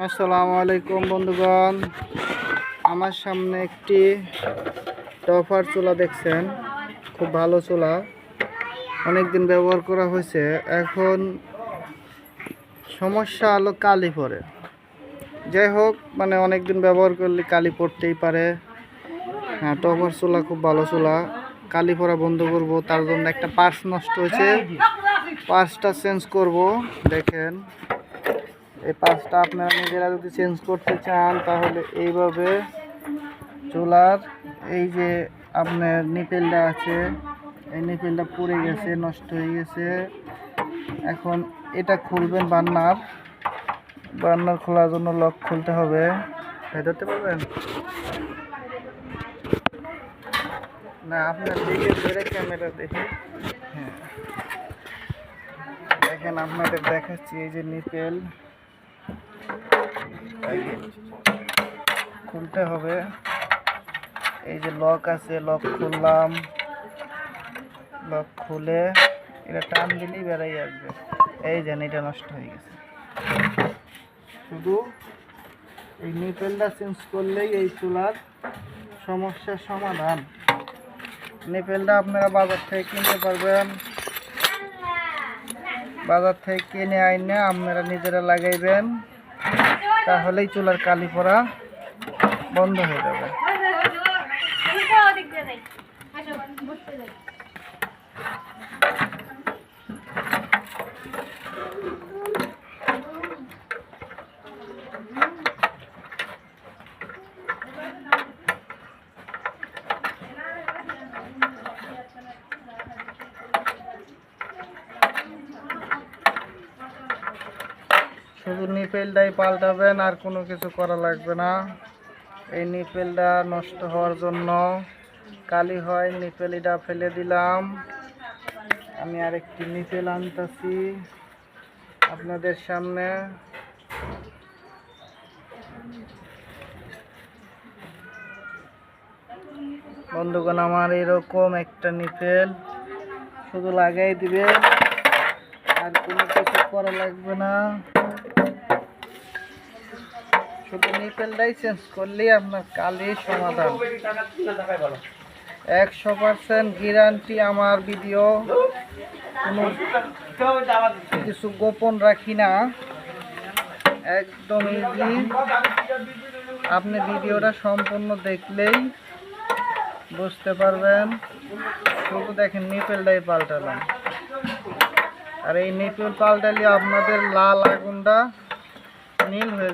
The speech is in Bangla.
আসসালামু আলাইকুম বন্ধুগণ, আমার সামনে একটি টপার চুলা দেখছেন। খুব ভালো চুলা, অনেক দিন ব্যবহার করা হয়েছে। এখন সমস্যা হলো কালি পড়ে। যাই হোক, মানে অনেক দিন ব্যবহার করলে কালি পড়তেই পারে। হ্যাঁ, টপার চুলা খুব ভালো চুলা। কালি পড়া বন্ধ করব, তার জন্য একটা পার্টস নষ্ট হয়েছে, পার্টসটা চেঞ্জ করব। দেখেন, এই পার্টসটা আপনারা নিজেরা যদি চেঞ্জ করতে চান তাহলে এইভাবে চুলার এই যে আপনার নিপেলটা আছে, এই নিপেলটা পুড়ে গেছে, নষ্ট হয়ে গেছে। এখন এটা খুলবেন, বার্নার খোলার জন্য লক খুলতে হবে। ধরতে পারবেন না? আপনার দিকে ধরে ক্যামেরা দেখে, হ্যাঁ দেখেন, আপনাদের দেখাচ্ছি। এই যে নিপেল খুলতে হবে। এই যে লক আছে, লক খুললাম। লক খুলে এটা টান দিলেই বেড়াই আসবে। এই যে এটা নষ্ট হয়ে গেছে। শুধু এই নিপেলটা চেঞ্জ করলেই এই চুলার সমস্যার সমাধান। নিপেলটা আপনারা বাজার থেকে কিনতে পারবেন। বাজার থেকে কিনে আইনে আপনারা নিজেরা লাগাইবেন, তাহলেই চুলার কালি পড়া বন্ধ হয়ে যাবে। শুধু নিপেলটাই পাল্টাবেন, আর কোনো কিছু করা লাগবে না। এই নিপেলটা নষ্ট হওয়ার জন্য কালি হয়, নিপেলটা ফেলে দিলাম। আমি আরেকটি নিপেল আনতেছি আপনাদের সামনে। বন্ধুগণ, আমার এরকম একটা নিপেল শুধু লাগাই দিবে, আর কোনো কিছু করা লাগবে না। শুধু নিপেলটাই চেঞ্জ করলেই আপনার কালির সমাধান। 100% গ্যারান্টি আমার ভিডিও, কোনো কিছু গোপন রাখি না, একদম ইজি। আপনি ভিডিওটা সম্পূর্ণ দেখলেই বুঝতে পারবেন। শুধু দেখেন, নিপেলটাই পাল্টালাম, আর এই নিপেল পাল্টালে আপনাদের লাল আগুনটা নীল হয়ে যাবে।